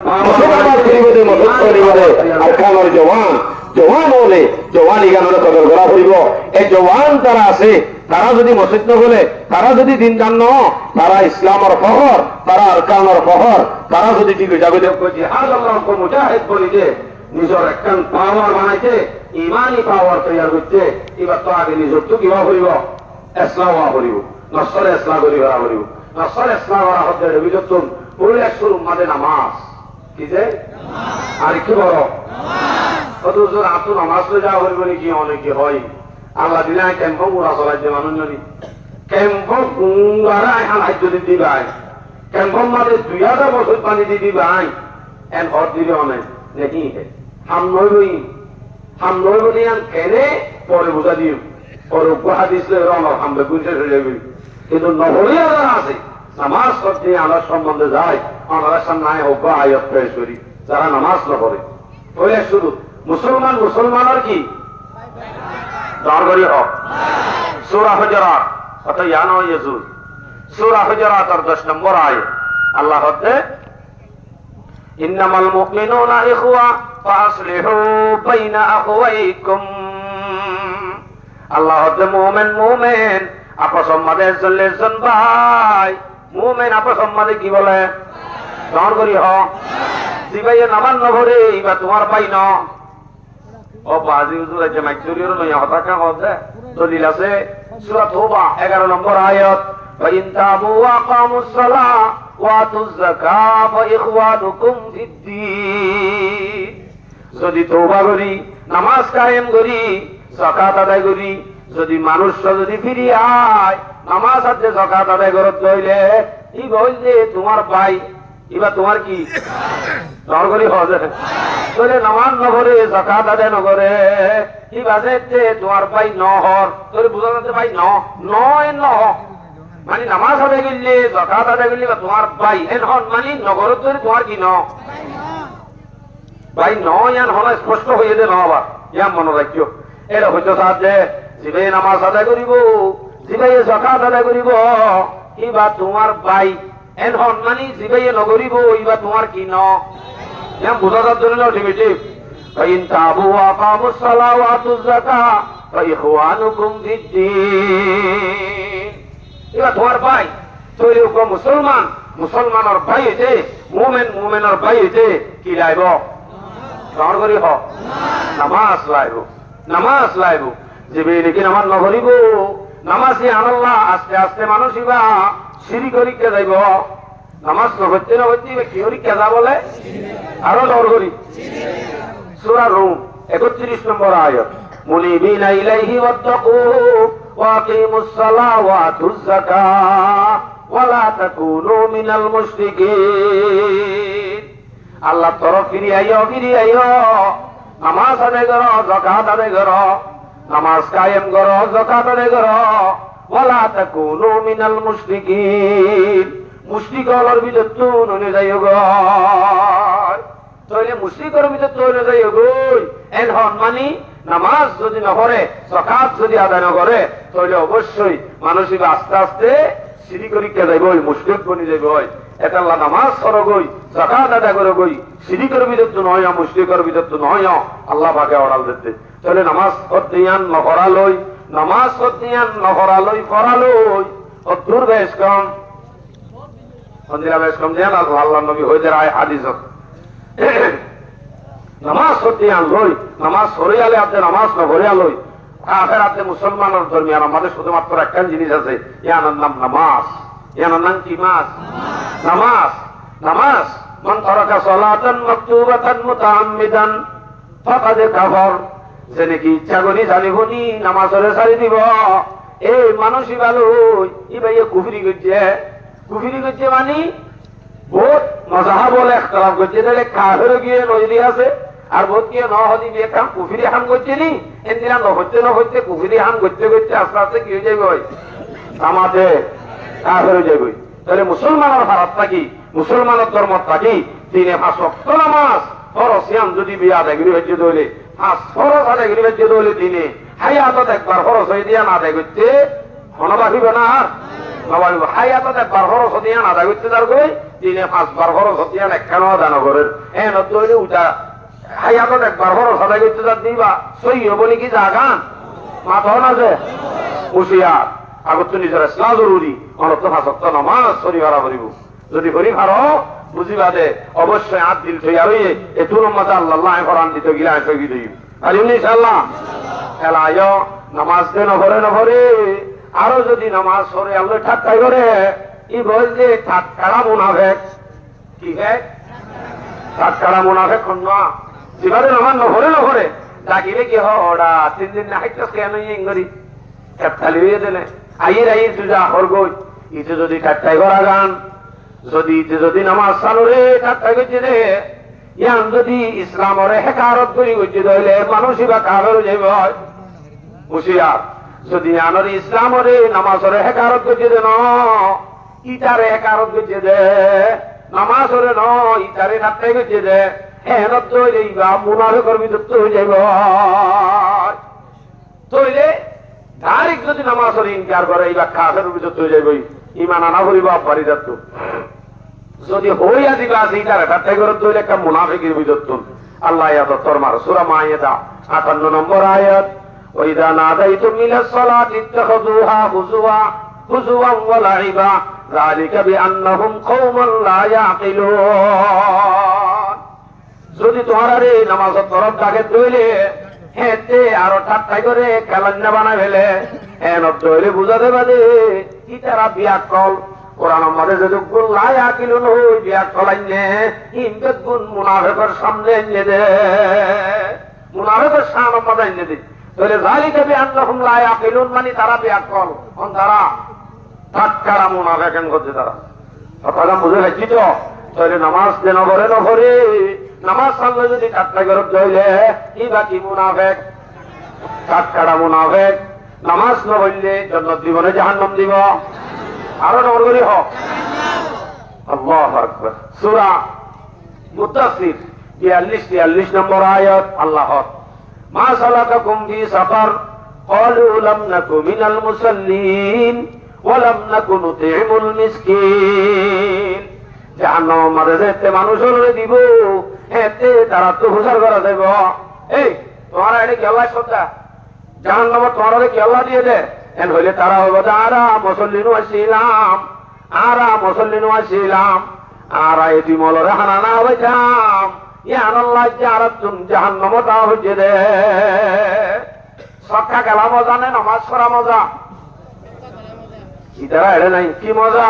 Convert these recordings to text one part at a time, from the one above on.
মুসলমান করিবদে মদত করিবদে আর কামর জওয়ান জওয়ান হলে জওয়ানি গানের কদর করা হইব। এই জওয়ান যারা আছে তারা যদি মসজিদ নগলে, তারা যদি দিন জান তারা ইসলামের ফখর, তারা আরকানের ফখর, তারা যদি ঠিক জাগতে জিহাদ আল্লাহ মুজাহিদ বলিছে নিজের একখান পাওয়ার বানাইছে, ইমানি পাওয়ার তৈরি করছে। এবার তো আগে নিজের তো কিবা করিব ইসলাম হওয়া করিব, নসরে ইসলাম করি করা করিব, নসরে ইসলাম করা হচ্ছে বিজতুন পুরো একশোর মাঝে নামাজ কি যে আর কি বড় অথচ আতো নামাজ তো যাওয়া করিব নাকি অনেকে হয় আল্লাহ দিলে ক্যাম্প উড়া চলাইছে মানুষ যদি ক্যাম্প গুঙ্গারা এখন হাইজ যদি দিবাই ক্যাম্পর মাঝে 2000 বছর পানি দিয়ে দিবাই এন ঘর দিবে অনেক নাকি হাম নই বলি আন কেনে পরে বোঝা দিও পরে হাদিস রঙ হামবে গুজে হয়ে যাবে। কিন্তু নহরিয়া যারা আছে নামাজ করতে আনার সম্বন্ধে যায় আমাদের সামনে হোক আয়ত পেশ করি যারা নামাজ না পড়ে বলে শুধু মুসলমানের কি দরগরি হক সূরা হুজুরাত অত ইয়ানো ইয়াজুল সূরা হুজুরাত এর 10 নম্বর আয়াত আল্লাহ হতে ইন্নামাল মুমিনুনা ইখওয়া ফাসলিহু বাইনা আখওয়াইকুম আল্লাহ হতে মুমিন আপস মধ্যে একজন ভাই মুমিন আপস মধ্যে কি বলে দরগরি হক জিবাইয়ে নামান নভরে ইবা তোমার পাই ন ও বাজি হুজুর আছে মাইজুরির নয়া হতাকা হবে দলিল আছে সূরা তওবা 11 নম্বর আয়াত ফাইন তাবু ওয়া কামুস সালাহ ওয়া আতুজ যাকাত ফা ইখওয়ানুকুম ফিদ্দীন যদি তওবা করি নামাজ কায়েম করি যাকাত আদায় করি যদি মানুষ যদি ফিরি আয় নামাজ আছে যাকাত আদায় করতে হইলে ই বললে তোমার ভাই এবার তোমার কি দরগরি হজে তোরে নামাজ নগরে যাকাত আদায় নগরে কি বাজেতে তোমার ভাই নহর তোরে বুঝা যাচ্ছে ভাই নয় মানে নামাজ আদায় করলে যাকাত আদায় করলে তোমার ভাই এখন মানে নগর তোরে তোমার কি ভাই নয় হলে স্পষ্ট হয়ে যে আবার ইয়া মনে রাখিও এটা হইতে সাহায্যে জিবে নামাজ আদায় করিব জিবে যাকাত আদায় করিব ইবা তোমার ভাই এখন মানে জিবাইয়ে নগরিব ইবা তোমার কি ইয়া বোঝা যার জন্য ঠিক ফাইন তাবু ওয়া কামুস সালাহ ওয়া আতুজ যাকাত ফা ইখওয়ানুকুম ফিদ্দীন ইবা তোমার ভাই তৈরি কো মুসলমানের ভাই হইতে মুমিনের ভাই হইতে কি লাইব দরগরি হ নামাজ লাইব জিবে নাকি নামাজ নগরিব নামাজে আল্লাহ আস্তে আস্তে মানুষ ইবা সিঁড়ি করি কে যাইব নামাজ নগরতে কি করি কে যা বলে আরো দরগরি সূরা রুম 31 নম্বর আয়াত মুনিবিনা ইলাইহি ওয়াত্তাকু ওয়া আকিমুস সালাহ ওয়া আতুজ যাকাত ওয়া লা তাকুনু মিনাল মুশরিকিন আল্লাহ তরফ ফিরি আইও নামাজ আদায় করো যাকাত আদায় করো নামাজ কায়েম করো যাকাত আদায় করো ওয়ালা তাকুনু মিনাল মুশরিকিন মুশরিকদের ভিতর তো ননে যাইও গো তাইলে মুশরিকদের ভিতর তো ননে যাইও গো এখন মানে নামাজ যদি না পড়ে যাকাত যদি আদায় না করে তাহলে অবশ্যই মানুষ আস্তে আস্তে সিঁড়ি করি কে যাইব মুশরিক বনি যাইব এটা আল্লাহ নামাজ করো গই যাকাত আদায় করো গই সিঁড়িকর ভিতর তো নয় মুশরিকর ভিতর তো নয় আল্লাহ পাকে অর্ডার দিতে তাহলে নামাজ করতে ইয়ান নকরালই নামাজ করতে ইয়ান নকরালই করালই অদূর বেশ কম বেশ কম দেন আল্লাহ নবী হইতে রায় হাদিস নামাজ করতে ইয়ান লই নামাজ সরে আলে আপনি নামাজ নকরে আলই আখের আপনি মুসলমানের ধর্মিয়ান আমাদের শুধুমাত্র একটা জিনিস আছে ইয়ানার নাম নামাজ ইয়ানার নাম কি নামাজ মান তারাকা সালাতান মাকতুবাতান মুতাআম্মিদান ফাকাদ কাফার যে নাকি ইচ্ছা করি জানিবনি নামাজের সারি দিব এই মানুষই ভালো ইবাইয়ে কুফরি করছে মানে বহুত মজাহা বলে ইখতিলাফ করছে তাহলে কাফের গিয়ে নজরি আছে আর বহুত গিয়ে নহদি দিয়ে কাম কুফরি হাম করছে নি এন্দিরা নহতে কুফরি হাম করতে আস্তে আস্তে কি হয়ে যাবে আমাদের কাফের যাবে তাহলে মুসলমানের হারাত থাকি মুসলমানের ধর্ম থাকি দিনে 5 ওয়াক্ত নামাজ ফরজ সিয়াম যদি বিয়া আদায় করি হচ্ছে দইলে 5 ফরজ আদায় করি হচ্ছে দইলে দিনে হায়াতত একবার ফরজ হয়ে দিয়া না আদায় করতে হনবাহিব না আর হায়াতত একবার ফরজ হয়ে দিয়া না আদায় করতে তার কই দিনে 5 বার খরচ হতিয়া একখানো দান করেন এন দইলে উঠা হাইয়াত একবার খরচ আদায় করতে যা দিবা সই হবো নাকি জাগান মাথন আছে হুশিয়ার আগত নিজের ইসলাম জরুরি অনত 5 ওয়াক্ত নামাজ সরি ভাড়া করিব যদি করি ভাড়ো বুঝিবা দে অবশ্যই হাত দিল থই আর এতু নম্বর আল্লাহ কোরআন দিতে গিলা সই দিই আর ইনশাআল্লাহ এলায় নামাজ দে নভরে আরো যদি নামাজ পড়ে আল্লাহ ঠাট্টাই করে ই বলছে ঠাট্টারা মুনাফেক কি হে ঠাট্টারা মুনাফেক কন্যা যেভাবে নামাজ নভরে ডাকিলে কি হড়া 3 দিন না হাইতে কেন ইংরি খেপতালি হয়ে দিলে আইয়ের তুজা হরগই ইতে যদি ঠাট্টাই করা গান যদি নামাজ চালুরে ঠাট্টাই করছে রে ইয়ান যদি ইসলামরে হেকারত করি করছে তাহলে মানুষই বা কাগর যাইব হুশিয়ার যদি আনর ইসলামরে নামাজরে হেকারত করছে দে ন ইটারে হেকারত করছে দে নামাজরে ন ইটারে ঠাট্টাই করছে দে হেনত তৈরিবা মুনাফিকর বিরুদ্ধ হয়ে যাইব তৈলে ডাইরেক্ট যদি নামাজরে ইনকার করে এইবা কাফের বিরুদ্ধ হয়ে যাইব ইমান আনা করিব পারি যাত যদি হইয়া দিবা সেইটারে ঠাট্টাই করে তৈলে একটা মুনাফিকের বিরুদ্ধ আল্লাহ ইয়াদ ফরমার সূরা মায়েদা 58 নম্বর আয়াত وإذا ناديتم إلى الصلاة اتخذوها هزوا ولعبا ذلك بأنهم قوم لا يعقلون যদি তোমার রে নামাজের তরফ ডাকে তৈলে হেতে আরো ঠাট্টাই করে খেলান্না বানাই ফেলে এন তৈলে বুঝাতে পারে ইতারা বিয়াকল কোরআন আমাদের যদি গুণ লাই আকিলুন হই বিয়াকল আইনে ইনগত গুণ মুনাফিকের সামনে এনে দে মুনাফিকের সামনে আমাদের এনে দে তাহলে যালিকা বিআন্নাহুম লা ইয়াকিলুন মানে তারা বিয়াকল কোন তারা ঠাট্টারা মুনাফিকান করতে তারা কথা বুঝে গেছি তো তাহলে নামাজ দে নভরে নামাজ সামনে যদি ঠাট্টা করে জইলে এই বাকি মুনাফিক ঠাট্টারা মুনাফিক নামাজ না হইলে জান্নাত দিব না জাহান্নাম দিব আরো নবর করি হোক আল্লাহু আকবার সূরা মুত্তাসির 42 নম্বর আয়াত আল্লাহ মা সালাকাকুম ফি সাফার ক্বালু লাম নাকু মিনাল মুসাল্লিন ওয়া লাম নাকু নুতিমুল মিসকিন জাহান্নাম মারে যেতে মানুষরে দিব এতে তারা তো হুসার করা যাইব এই তোমারা এটা কেলা সত্তা জাহান্নাম তোমারে কেলা দিয়ে দে এন হইলে তারা হইব আরা মুসল্লিনু আসিলাম আরা এটি মলরে হানানা হইতাম ইয়ান আল্লাহ জারাতুন জাহান্নাম তা হইছে দে সক্কা খেলা মজা নেই নামাজ পড়া মজা ইতারা এড়ে নাই কি মজা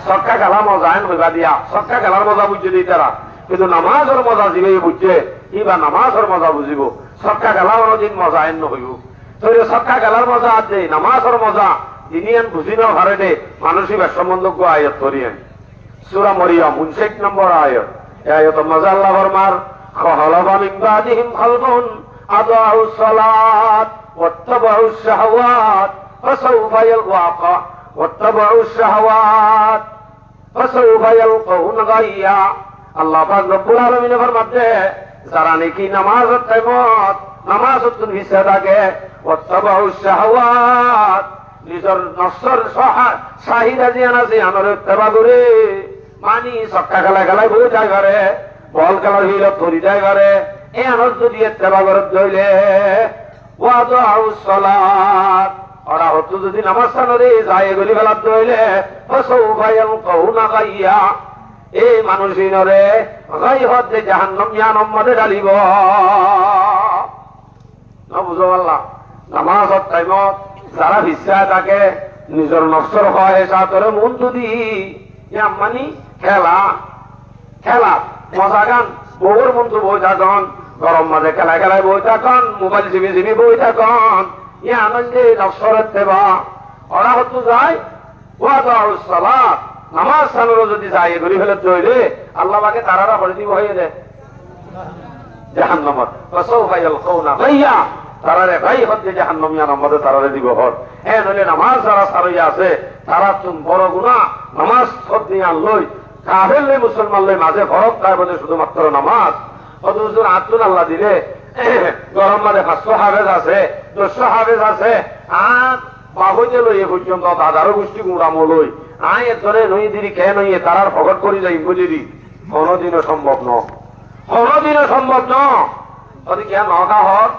সক্কা খেলা মজা এন হইবা দিয়া সক্কা খেলার মজা বুঝছে দি তারা কিন্তু নামাজের মজা যিনি বুঝছে ইবা নামাজের মজা বুঝিব সক্কা খেলার দিন মজা এন হইব তৈরি সক্কা খেলার মজা আছে নামাজের মজা যিনি এন বুঝি না ভারে দে মানসিক সম্বন্ধজ্ঞ আয়াত করিয়েন সূরা মরিয়ম 59 নম্বর আয়াত আয়াত মজা আল্লাহ ফরমার খালাবা মিন বাদিহিম খালফুন আদাউস সালাত ওয়াত্তাবাউস শাহওয়াত ফাসাউফা ইয়ালওয়াকা ওয়াত্তাবাউস শাহওয়াত ফাসাউফা ইয়ালকাউন গাইয়া আল্লাহ পাক রব্বুল আলামিন ফরমাতে যারা নাকি নামাজের টাইমত নামাজত হিসা থাকে ওয়াত্তাবাউস শাহওয়াত নিজের নফসের চাহিদা যে আছে আমার ইত্তেবা করে মানি সক্কা খেলায় বই যায় ঘরে বল খেলার হিলত ধরি যায় ঘরে এ আনন্দ যদি ইত্তেবা করে ধরলে ওয়াদাউস সালাত ওরা হতো যদি নামাজ সানরে যায় গলি ফেলাত ধরলে ফাসাউফা ইয়ালকাউনা গাইয়া এই মানুষিনরে গাই হতে জাহান্নাম ইয়ানম মধ্যে ডালিব না বুঝো আল্লাহ নামাজের টাইমত যারা ভিসা থাকে নিজের নফসর হয় সাতরে মন যদি মানি খেলা মজা গান বহুর মন তো বই থাকন গরম মাঝে খেলায় বই থাকন মোবাইল জিবি বই থাকন ই আনন্দে নফসরের দেবা ওরা হতো যায় ওয়াদাউস সালাত নামাজ সানরো যদি যায় ঘুরি ফেলে তৈরি আল্লাহ পাকে তারারা করে দিব হয়ে যায় জাহান্নামত ফাসাউফা ইয়ালকাউনা গাইয়া তারারে গাই হতে জাহান্নামিয়া নম্বরে তারারে দিব হর হ্যাঁ নইলে নামাজ যারা সারইয়া আছে তারা তুমি বড় গুনাহ নামাজ সদ্দিয়া লই কাফের লই মুসলমান লই মাঝে ফরক তার মধ্যে শুধুমাত্র নামাজ অথচ আত্মুল আল্লাহ দিলে গরম মাঝে 500 হাফেজ আছে 200 হাফেজ আছে আর বাহুতে লই এ পর্যন্ত দাদারও গোষ্ঠী গুড়ামো লই আয় ধরে নই দিদি খেয়ে নইয়ে তারার ফকট করি যাই বুঝিদি কোনদিনও সম্ভব ন কোনদিনও সম্ভব ন ওদি কে নকা হর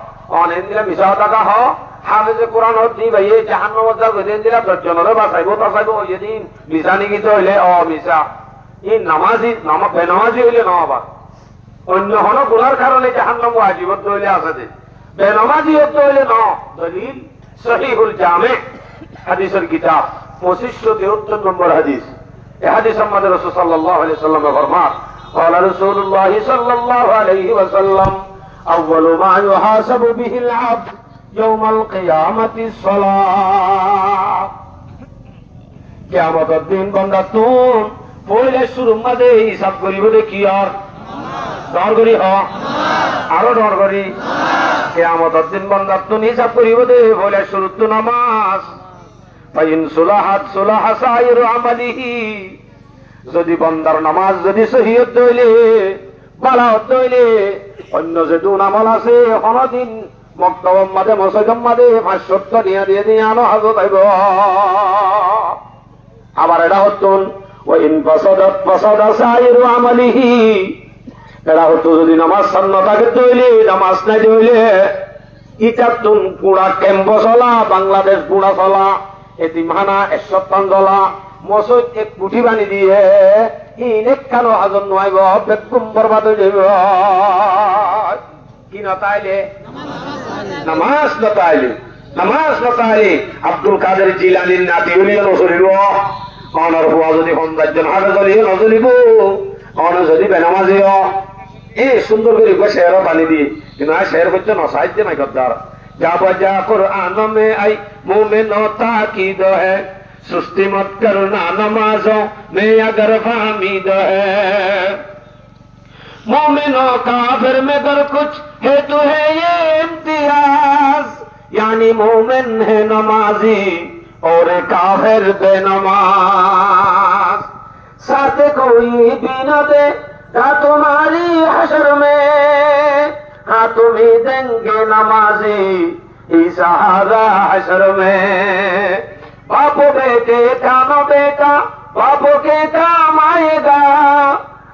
অনেক দিলে মিশা টাকা হ হাফেজে কোরআন হতি ভাই এই জাহান্নামত যা কইতেন দিলা দর্জনরে বাঁচাইবো ওই দিন মিশা নিকিত হইলে মিশা এই বেনামাজি হইলে ন আবার অন্য হন গুনার কারণে জাহান্নাম ওয়াজিবত হইলে আছে যে বেনামাজি হতে হইলে ন দলিল সহিহুল জামে হাদিসের কিতাব 2573 নম্বর হাদিস এই হাদিস আমাদের রাসূল সাল্লাল্লাহু আলাইহি ওয়াসাল্লাম ফরমান قال رسول الله صلى الله عليه وسلم اول ما يحاسب به العبد يوم القيامه الصلاه কিয়ামতের দিন বান্দা তুন পয়লা শুরুর মধ্যে হিসাব করিব দেখি আর ডর করি আরো ডর করি কিয়ামতের দিন বান্দা তুন হিসাব করিব দে পয়লা শুরুর তো নামাজ ফাইন সুলাহাত সুলাহা সাইরু আমালিহি যদি বান্দার নামাজ যদি সহিয়ত হইলে বালাহত হইলে অন্য যেটু আমল আছে কোনদিন মক্তবর মাঝে মসজিদের মাঝে 570 দিয়ে আনো হাজত আইব আবার এটা হতুন ওয়াইন ফাসাদা সাইরু আমালিহি এটা হতো যদি নামাজ সন্ন্যতাকে তৈলে নামাজ নাই হইলে ইটাতুন পুরা ক্যাম্প চলা বাংলাদেশ পুরা চলা এতিমখানা 1 সপ্তাহ চলা মসজিদ এক কুঠি বানি দিয়ে ইনেক কানো হাজন নয় বেকুম বরবাদ হয়ে যাইব কি নতাইলে নামাজ নতাইলে আব্দুল কাদের জিলানির নাতি হইলে নচলিব অনার হুয়া যদি সৌন্দর্য হাতে চলিও নচলিব অন যদি বেনামাজিও সুন্দর করে শের বানি দি কিন্তু শের করছে নসাহিত্য নাই গদ্দার যা বজা কুরআন মে আই মুমিন তাকিদ হ্যায় सुस्ती मत करना नमाजों में अगर फामीद है मोमिनो काफिर में अगर कुछ है तो है ये इम्तियाज यानी मोमिन है नमाजी और काफिर बेनमाज साथ कोई भी न दे तुम्हारी हशर में हाँ तुम्हें देंगे नमाजी सहारा हशर में बापो बेटे का न बेटा बापो के काम आएगा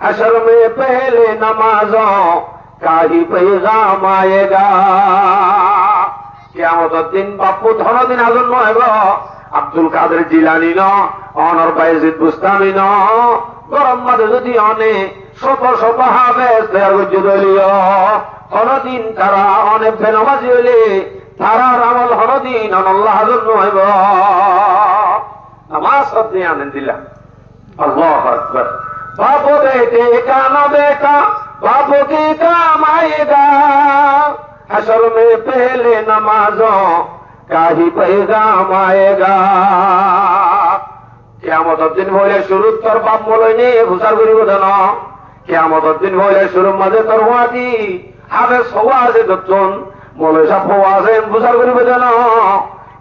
हशर में पहले नमाजों का ही पैगाम आएगा কিয়ামতের দিন বাপু ধন দিন আজন্ম হইব আব্দুল কাদের জিলানি ন অনর বাইজিদ বুস্তামি ন গরম মাঝে যদি অনে শত শত হাফেজ দেয়ার দলীয় হনদিন তারা অনেক বেনামাজি হইলে তারার আমল হনদিন আল্লাহ জন্য হইব নামাজ পড়তে আনেন দিলা আল্লাহু আকবার বাপু বেটে কানা বেটা বাপু কি কাম আয়েগা हशर में पहले नमाजों का ही पैगाम आएगा কিয়ামতের দিন হইলে শুরু তোর বাপ মলইনি ঘুষার করিব দেন কিয়ামতের দিন হইলে শুরুর মাঝে তোর হুয়াটি হাফেজ হওয়া আছে দর্জন মলই সাপ হওয়া আছে ঘুষার করিব দেন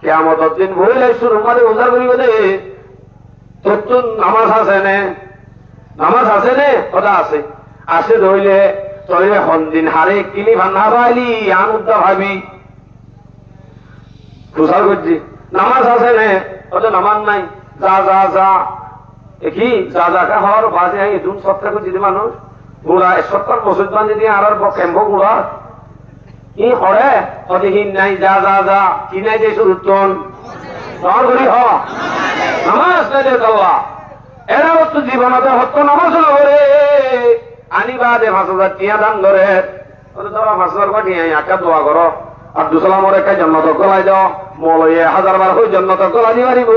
কিয়ামতের দিন হইলে শুরুর মাঝে ঘুষার করিব দে দর্জন নামাজ আছে নে কথা আছে আছে ধইলে তইলে হন্দিন হারে কিনি ভান্না পাইলি আনুদ্দা ভাবি ঘুষার করছি নামাজ আছে নে ওটা নামাজ নাই যা যা যা দেখি যা যা কা হর বাজে আই দুন সপ্তাহ করছি মানুষ গুড়া সপ্তাহ মসজিদ বান্ধি দিয়ে আর ক্যাম্প গুড়া কি হরে অধিহীন নাই যা যা যা কি নাই যে সুরুত্তন নর করি হ নামাজ নাই দে তল্লা এরা হতো জীবনতে হতো নামাজ নগরে আনিবাদে 5,000 টিয়া দান করে ধরো 5,000 টিয়া একা দোয়া করো আব্দুল সালামর একা জন্নত গলাই দাও মলয়ে 1000 বার হই জন্নত গলাই দিবারিব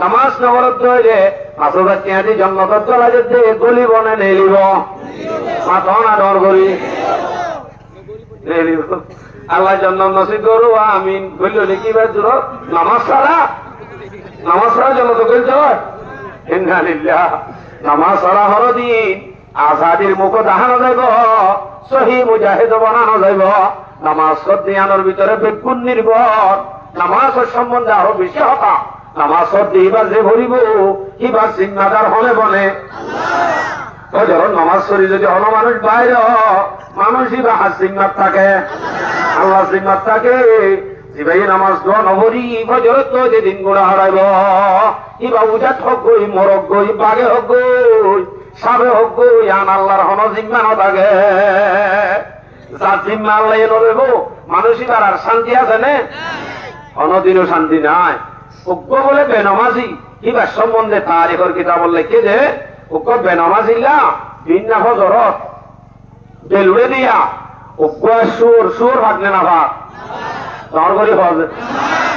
নামাজ নগরত হইলে 5,000 টিয়া দি জন্নত গলাই দিতে গলি বনে নেলিব মাথা না ডর করি নেলিব আল্লাহ জান্নাত নসিব করো আমিন বললো নাকি ভাই দূর নামাজ ছাড়া জন্নত গল যায় ইন্না লিল্লাহ নামাজ ছাড়া হরদিন আজাদির মুখ দেখানো যাইব সহি মুজাহিদ বানানো যাইব নামাজ দিয়ানোর ভিতরে বেগুন নির্ভর নামাজের সম্বন্ধে আরো বেশি হতা নামাজ দিবার যে ভরিব কিবার সিগনাদার হলে বনে ধরুন নামাজ পড়ি যদি হলো মানুষ বাইরে মানুষই বা সিগনার থাকে আল্লাহ সিগনার থাকে জিবাই নামাজ দোয়া নভরি ফজরত যেদিন গুণা হারাইব ইবা উজাত হক গই মরক গই বাগে হক গই সাবে হক গই আন আল্লাহর হন জিম্মা নথাকে যার জিম্মা আল্লাহ নরব মানুষ এবার আর শান্তি আছে নে অনদিনও শান্তি নাই উগ্র বলে বেনমাজি ইবার সম্বন্ধে তারিখের কিতাব লিখে যে উগ্র বেনমাজিল্লা বিন্না ফজরত বেলুড়ে দিয়া উগ্র সুর ভাগনে না ভাগ তোমার করি হজ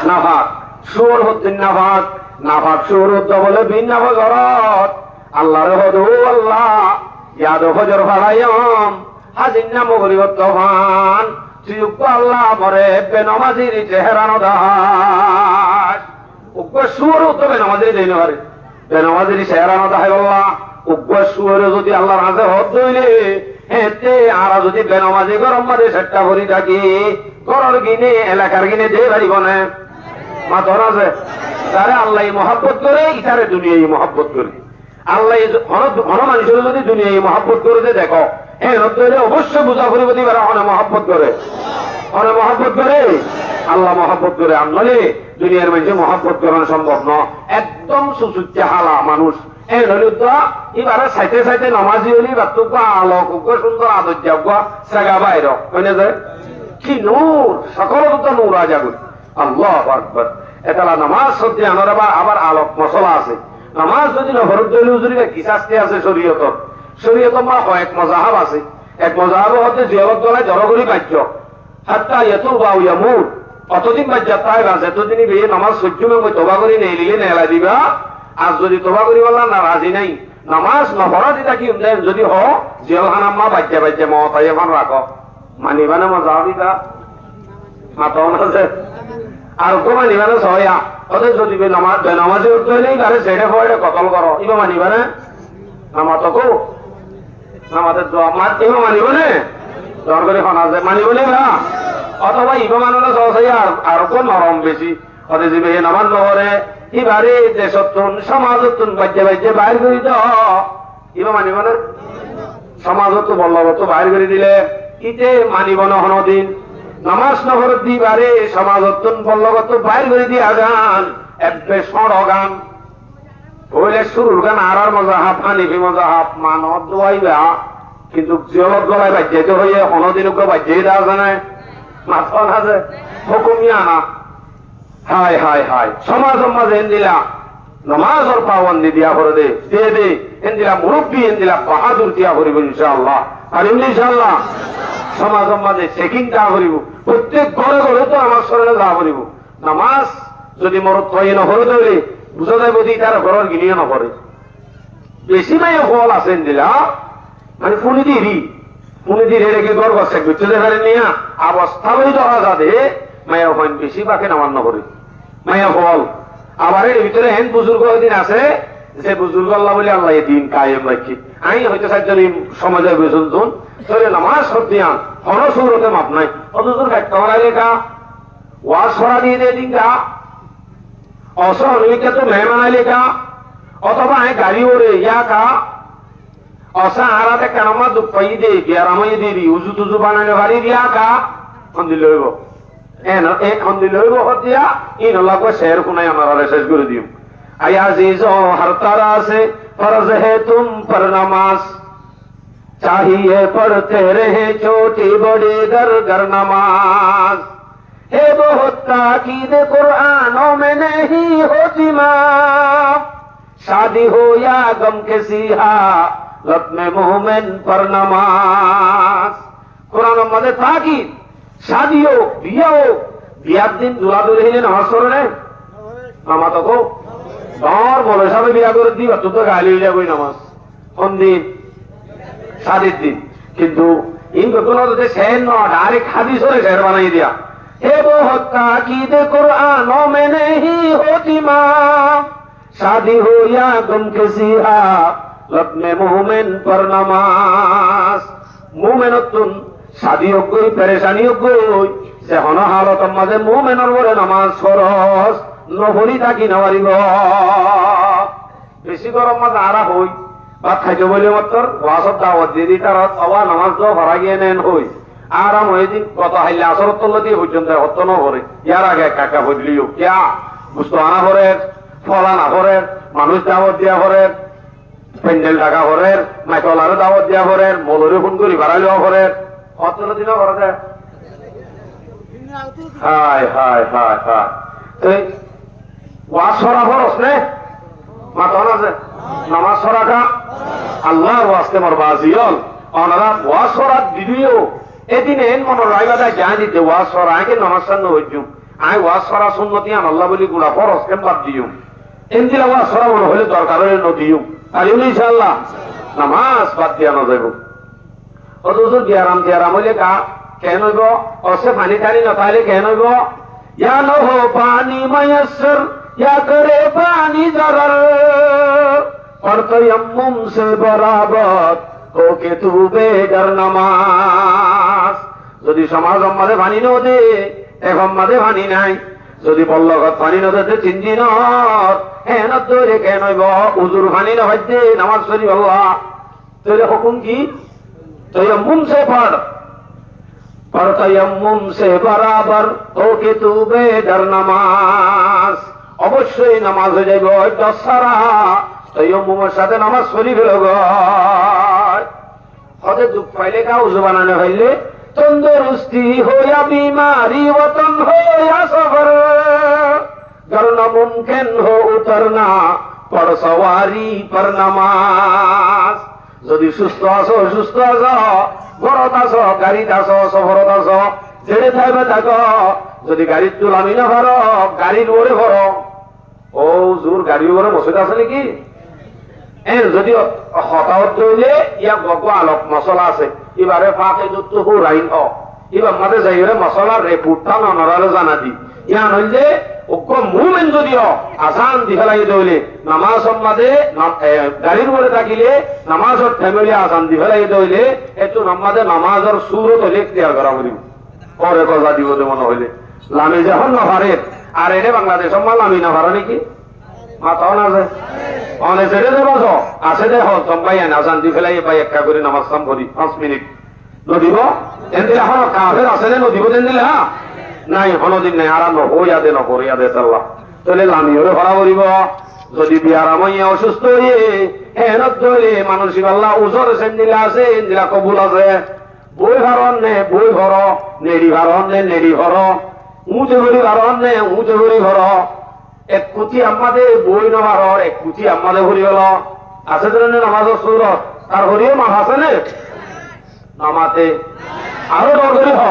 না ভাগ সুর হচ্ছেন না ভাগ না ভাগ সুর হতে বলে বিন্না ফজরত আল্লাহরে হদ আল্লাহ ইয়াদ ফজর ভাড়াইম হাজিন্না মগরিবত্তভান শ্রীযুক্ত আল্লাহ মরে বেনমাজির চেহারানো দাস উগ্র সুর হতো বেনমাজির দিন পারে বেনমাজির চেহারানো দাহাই আল্লাহ উগ্র সুরে যদি আল্লাহর হাতে হদ দইলে হেতে আর যদি বেনমাজি গরম মাঝে সেটটা ভরি থাকি ঘরের গিনে এলাকার গিনে দিয়ে পারিব না মা ধর আছে তারে আল্লাহ মহাব্বত করে ইটারে দুনিয়ায় মহাব্বত করে আল্লাহ মানুষের যদি দুনিয়ায় মহাব্বত করে দেখো হ্যাঁ অবশ্যই বুঝা করিব দিবার অনেক মহাব্বত করে অনেক মহাব্বত করে আল্লাহ মহাব্বত করে আনলে দুনিয়ার মানুষের মহাব্বত করানো সম্ভব ন একদম সুসুচ্চা হালা মানুষ এবারে সাইতে সাইতে নামাজি হলি বাতুক আলোক সুন্দর আদর্য সাগা বাইর হইনে যায় কি নূর সকল তো নূর আজাগুন আল্লাহ আকবার এতলা নামাজ সত্যি আনার আবার আলোক মশলা আছে নামাজ যদি নফরত হুজুরিরা কি শাস্তি আছে শরীয়তত শরীয়ত মা এক মজাহাব আছে এক মজাহাব হতে জিয়ারত গলায় জড়গরি বাক্য হাত্তা ইয়াতুব বা ইয়ামুত অতদিন বাজ্যা তাই বাজ এতদিনই বেয়ে নামাজ সহ্য মেয়ে তোবা করি নেইলিলে নেলা দিবা আর যদি তোবা করি বললা না রাজি নাই নামাজ নফরা দিতা কি যদি হ জিয়ালখানা মা বাজ্যা বাজ্যা মতাই এখন রাখ মানিবা না মজাহাব দিতা মাতাও না যে আর তো মানিবা না সয়া ওদের যদি নামাজে উঠতে নেই তাহলে সেটা হয় কতল করো ইবা মানিবা না নামাতকো আমাদের ইবা মানিব নে দর করে খানা যায় মানিব নে না অথবা ইবা মানলে সহসাই আর কোন নরম বেশি ওদের যে নামাজ নহরে ইবারে দেশতুন সমাজতুন বাজ্যে বাজ্যে বাইর করে দ ইবা মানিব না সমাজত বল্লভত বাইর করে দিলে ইতে মানিব না হনদিন নামাজ নহর দিবারে সমাজতুন বল্লভত বাইর করে দিয়া গান একবে সড় গান ওইলে শুরুর গান আর মজাহাব হানিফি মজাহাব মানত দোয়াইবা কিন্তু জিয়লত গলায় বাজ্যাতে হইয়ে হনদিন বাজ্যেই দেওয়া জানায় মাথা আছে হুকুমিয়া না হাই হাই হাই সমাজ মাঝে এনদিলা নমাজর পাবন্দি দিয়া করে দে দে এনদিলা মুরব্বী এনদিলা বাহাদুর দিয়া করিব ইনশাআল্লাহ আর ইনশাআল্লাহ সমাজ মাঝে চেকিং টা করিব প্রত্যেক ঘরে ঘরে তো আমার শরণে যা করিব নামাজ যদি মরত হয়ে নহরে ধরে বুঝা যায় বুঝি তার ঘরের গিনিয়ে নকরে বেশি মাইয়া ফল আছেন দিলা মানে ফুনি দিয়ে রেখে ঘর বসে গুচ্ছে দেখারে নিয়ে অবস্থা বই ধরা যাবে মায়া হইন বেশি বাকে নামান নকরে মায়া ফল আবার এর ভিতরে হেন বুজুর্গ দিন আছে যে বুজুর্গ আল্লাহ বলে আল্লাহ দিন কায়েম রাখি আমি হয়তো সাতজন সমাজের বুঝুন তোরে নামাজ সর্দিয়ান হন সৌরতে মাপ নাই অথচ একটা লেখা ওয়াজ সরা দিয়ে দিয়ে দিন গা অসহলিকা তো মেহমান লেখা অথবা গাড়ি ওরে ইয়া কা অসা আরাতে কানামা দুপাই দে গিয়ারামাই দিবি উজু তুজু বানানো গাড়ি দিয়া কা অন্দি লইব অন্দি লইব হতিয়া ইন লাগবে শের কোনাই আমার শেষ করে দিও আই আজিজ হর তারা से फर्ज है तुम पर नमाज चाहिए पढ़ते रहे छोटी बड़ी घर घर नमाज है बहुत ताकीद कुरानों में नहीं होती माफ शादी हो या गम के सिहा लत में मोमेन पर नमाज कुरान मदे ताकीद शादी हो बियार दिन दुला दुले हिले नमाज पढ़े नामा तो को और बोले साहब बिया कर दी तू तो गाली हो जाए नामाज कौन दिन शादी दिन किंतु इनको दोनों तो शहर न डायरेक्ट हादिस हो शहर बनाई दिया हे बहुत ताकीद कुरानों में नहीं होती माफ शादी हो या गम के सिहा लत में मोमेन पर नमाज मोमेनतुन शादी हो गई परेशानी हो गई से हन हालत माঝে মোমেনের বলে নামাজ ফরজ নহরি থাকি নামারিব বেশি গরম মাঝে আরা হই ভাত খাইতে বলে মাত্র ওয়াসত দাওয়াত দিয়ে তার অবা নামাজ তো ভরা গিয়ে নেন হই আর মহিদিন কত হাইলে আসর তল্লা দিয়ে পর্যন্ত হত্য ন করে ইয়ার আগে কাকা বদলিও কিয়া বুঝতো আনা ভরের ফলা না ভরের মানুষ দাওয়াত দিয়া ভরের প্যান্ডেল টাকা ভরের মাইকলারও দাওয়াত দিয়া ভরের মলরে ফোন করি বাড়াইলেও ভরের হত্য দিনও ভরা যায় হায় হায় হায় হায় ওয়াজ সরা খরচ নে মাথা আছে নামাজ সরাটা আল্লাহর ওয়াস্তে মোর বাজিয়ল ওনারা ওয়াজ সরা দিদিও এদিন এন মনের রাইবাদা যা দিতে ওয়াজ সরা আগে নামাজ সান্ন হইজুম আই ওয়াজ সরা সুন্নতি আন আল্লাহ বলি গুলা খরচ কেন বাদ দিও এনদিলা ওয়াজ সরা বড় হলে দরকার হলে নদিও আর ইনশাআল্লাহ নামাজ বাদ দিয়া না যাইব অথচ দিয়ারাম হইলে কা কেন হইব অসে পানি টানি নথাইলে কেন হইব ইয়া নহো পানি ময়সর ইয়া করে পানি জরর और तयम्मुम से बराबर होके तू बेदर नमाज যদি সমাজ আমাদের পানি নদে এখন মাঝে পানি নাই যদি বল্লগত পানি নদে চিন্তি ন হেন ধরে কেন হইব উজুর পানি নহইতে নামাজ পড়ি আল্লাহ তোর হুকুম কি তয়ম্মুম সে পড় पर तयम्मुम से बराबर होके तू बेदर नमाज অবশ্যই নামাজ হয়ে যাইব দশারা তয়ম্মুমের সাথে নামাজ পড়ি ফেল হতে দুঃখ পাইলে কা উজু বানানো হইলে তন্দুরুস্তি হইয়া বিমারি ওতন হইয়া সফর করনা মুমকিন হো উতরনা পড় সওয়ারি পর নামাজ যদি সুস্থ আছো ঘরত আছো গাড়িতে আছো সফরত আছো যেড়ে থাকবে থাকো যদি গাড়ির তুলামি না ভর গাড়ির ওরে ভর ও জোর গাড়ির ওরে মসজিদ আছে নাকি যদি হতাহত হইলে ইয়া গগ আলোক মশলা আছে এবারে ফাঁকে যুক্ত হুরাইন এবার মাঝে যাই মশলার রেপুটটা ননরালে জানা দি ইয়া নইলে ওকে মুভমেন যদিও আসান দি ফেলাই দইলে নামাজ মাঝে গাড়ির উপরে থাকিলে নামাজের ফ্যামিলি আসান দি ফেলাই দইলে একটু নামাজে নামাজের সুরত হলে ক্লিয়ার করা করিব পরে কথা দিব মনে হইলে লামি যখন নভারে আর এনে বাংলাদেশ লামি না ভাড়া নাকি মাথাও না যায় অনেক ছেড়ে দেব আছে দে হম্পাই আসান দি ফেলাই পাই একটা করে নামাজ কাম করি 5 মিনিট নদিব এনে এখন কাফের আছে নদিব দেন দিলে হ্যাঁ নাই হনদিন নাই আর নহইয়াদে নকরিয়াদে চাল্লা তাহলে লামিওরে ভাড়া করিব যদি বিয়ারামাইয়া অসুস্থ হয়ে হেনত ধরে মানসিক আল্লাহ উজর সেন্দিলা আছে ইন্দিলা কবুল আছে বই ভারণ নে বই ভর নেড়ি ভারণ নে নেড়ি ভর উঁচে ভরি ভারণ নে উঁচে ভরি ভর এক কুচি আমাদের বই নভার এক কুচি আমাদের ভরি হল আছে ধরনের নামাজের সুর তার ভরিও মাফ আছে নে নামাতে আরো ডর করি হ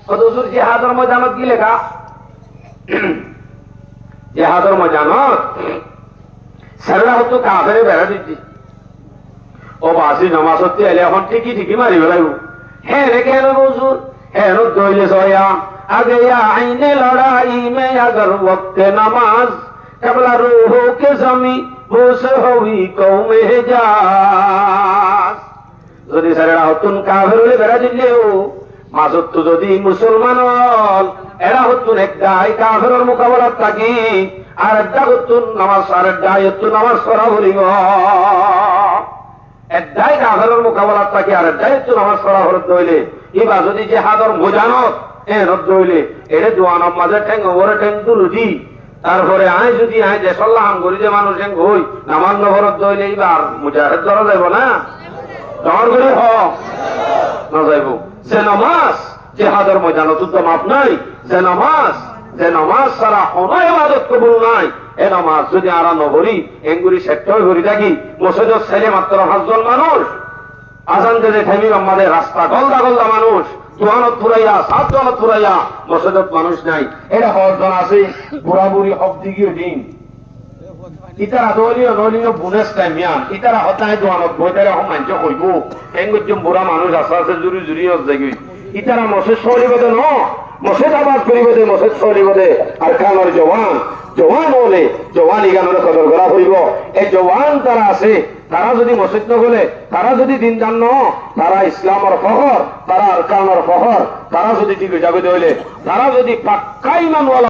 হুজুর জিহাদের ময়দানত কি লেখা জিহাদের ময়দানত সারা হতো কাফেরে বেড়া দিচ্ছি ও বাসি নামাজ হতে এলে এখন ঠিকই মারি বেড়াইব হ্যাঁ রেখে এলো হুজুর হ্যাঁ দইলে সয়া আগে আইনে লড়াই মে अगर वक्त नमाज कबला रूह के जमी वो से हुई कौमे जास যদি সারা হতুন কাফেরে বেড়া দিলেও মাজত যদি মুসলমান এরা হতুন একটাই কাফেরের মোকাবেলাত থাকি আর একটা হতুন নামাজ আর একটাই হতুন নামাজ পড়া হলিব একটাই কাফেরের মোকাবেলাত থাকি আর একটাই হতুন নামাজ পড়া হরত হইলে এবা যদি জিহাদর মোজানত রদ হইলে এটা দোয়ানোর মাঝে ঠেং ওরে ঠেং তুলুজি তারপরে আয় যদি আয় যে সল্লাহাম করি যে মানুষ হই নামাজ নভরত হইলে এবার মুজাহিদ ধরা যাইব না ডর করে হ না যাইব যে নামাজ জিহাদের ময়দানে যুদ্ধ মাপ নাই যে নামাজ সারা কোনো ইবাদত কবুল নাই এ নামাজ যদি আরা নগরী এঙ্গুরি সেক্টর ঘুরি থাকি মসজিদের ছেলে মাত্র 5 জন মানুষ আজান দিতে থেমি আমাদের রাস্তা গলদা মানুষ জোয়ানত ফুরাইয়া 7 জনত ফুরাইয়া মসজিদত মানুষ নাই এটা হওয়ার জন আছে বুড়া বুড়ি হব দিগিও দিন ইতারা দলীয় নলিনীয় বুনেস টাইমিয়ান ইতারা হতায় জোয়ানত বইতারে হম মাঞ্চ কইব এঙ্গুজম বুড়া মানুষ আছে জুরি যাই ইতারা মসজিদ চলিবদে ন মসজিদ আবাদ করিবদে মসজিদ চলিবদে আর কানোর জওয়ান হলে জওয়ান ইগানোর কদর করা হইব এই জওয়ান তারা আছে তারা যদি মসজিদ নগলে তারা যদি দিন জান ন তারা ইসলামের ফখর তারা আরকানের ফখর তারা যদি ঠিক জাগতে হইলে তারা যদি পাক্কা ইমানওয়ালা